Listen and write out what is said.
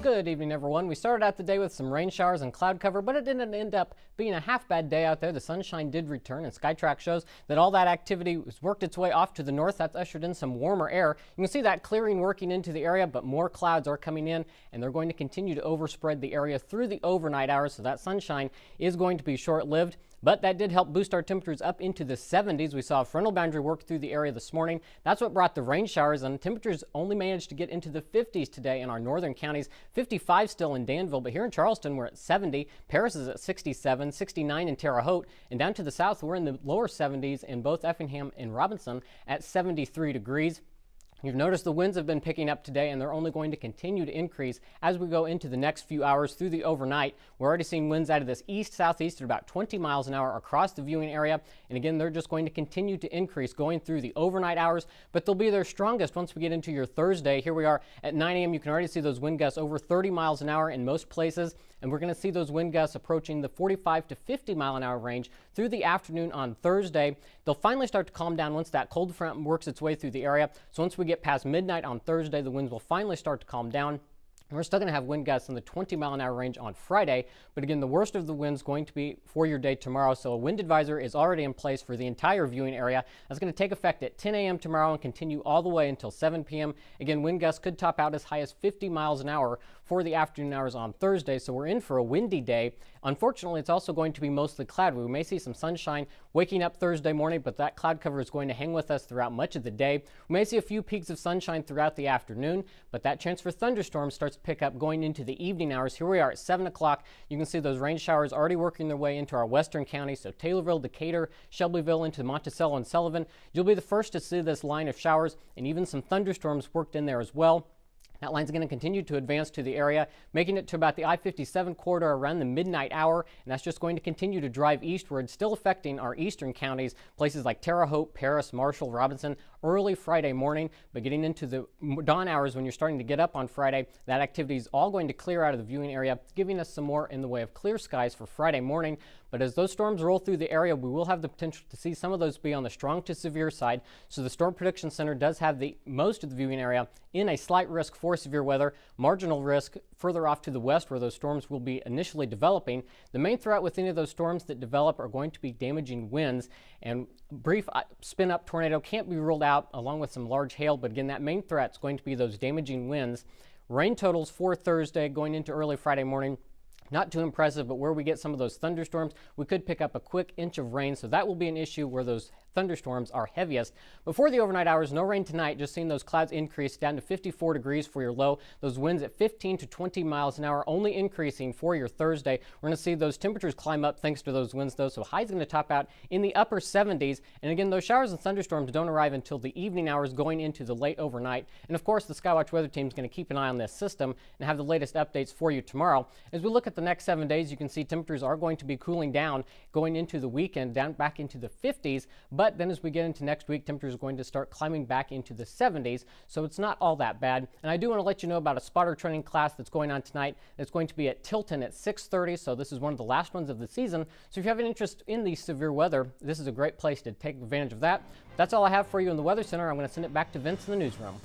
Good evening, everyone. We started out the day with some rain showers and cloud cover, but it didn't end up being a half bad day out there. The sunshine did return, and SkyTrack shows that all that activity has worked its way off to the north. That's ushered in some warmer air. You can see that clearing working into the area, but more clouds are coming in, and they're going to continue to overspread the area through the overnight hours, so that sunshine is going to be short-lived. But that did help boost our temperatures up into the 70s. We saw a frontal boundary work through the area this morning. That's what brought the rain showers, and temperatures only managed to get into the 50s today in our northern counties. 55 still in Danville, but here in Charleston we're at 70. Paris is at 67, 69 in Terre Haute, and down to the south we're in the lower 70s in both Effingham and Robinson at 73 degrees. You've noticed the winds have been picking up today, and they're only going to continue to increase as we go into the next few hours through the overnight. We're already seeing winds out of this east-southeast at about 20 miles an hour across the viewing area. And again, they're just going to continue to increase going through the overnight hours, but they'll be their strongest once we get into your Thursday. Here we are at 9 a.m. You can already see those wind gusts over 30 miles an hour in most places, and we're going to see those wind gusts approaching the 45 to 50 mile an hour range through the afternoon on Thursday. They'll finally start to calm down once that cold front works its way through the area. So once we get past midnight on Thursday, the winds will finally start to calm down. We're still going to have wind gusts in the 20 mile an hour range on Friday, but again, the worst of the winds going to be for your day tomorrow. So a wind advisor is already in place for the entire viewing area. That's going to take effect at 10 a.m. tomorrow and continue all the way until 7 p.m. Again, wind gusts could top out as high as 50 miles an hour for the afternoon hours on Thursday. So we're in for a windy day. Unfortunately, it's also going to be mostly cloudy. We may see some sunshine waking up Thursday morning, but that cloud cover is going to hang with us throughout much of the day. We may see a few peaks of sunshine throughout the afternoon, but that chance for thunderstorms starts to pick up going into the evening hours. Here we are at 7 o'clock. You can see those rain showers already working their way into our western counties, so Taylorville, Decatur, Shelbyville, into Monticello and Sullivan. You'll be the first to see this line of showers, and even some thunderstorms worked in there as well. That line's going to continue to advance to the area, making it to about the I-57 corridor around the midnight hour, and that's just going to continue to drive eastward, still affecting our eastern counties, places like Terre Haute, Paris, Marshall, Robinson, early Friday morning. But getting into the dawn hours when you're starting to get up on Friday, that activity is all going to clear out of the viewing area, giving us some more in the way of clear skies for Friday morning. But as those storms roll through the area, we will have the potential to see some of those be on the strong to severe side. So the Storm Prediction Center does have the most of the viewing area in a slight risk for severe weather, marginal risk further off to the west where those storms will be initially developing. The main threat with any of those storms that develop are going to be damaging winds, and brief spin-up tornado can't be ruled out along with some large hail, but again, that main threat is going to be those damaging winds. Rain totals for Thursday going into early Friday morning, not too impressive, but where we get some of those thunderstorms, we could pick up a quick inch of rain, so that will be an issue where those thunderstorms are heaviest. Before the overnight hours, no rain tonight, just seeing those clouds increase down to 54 degrees for your low. Those winds at 15 to 20 miles an hour, only increasing for your Thursday. We're going to see those temperatures climb up thanks to those winds, though, so highs going to top out in the upper 70s. And again, those showers and thunderstorms don't arrive until the evening hours going into the late overnight. And of course, the Skywatch weather team is going to keep an eye on this system and have the latest updates for you tomorrow. As we look at the next 7 days, you can see temperatures are going to be cooling down going into the weekend, down back into the 50s. But then as we get into next week, temperatures are going to start climbing back into the 70s, so it's not all that bad. And I do want to let you know about a spotter training class that's going on tonight. It's going to be at Tilton at 6:30, so this is one of the last ones of the season. So if you have an interest in the severe weather, this is a great place to take advantage of that. That's all I have for you in the Weather Center. I'm going to send it back to Vince in the newsroom.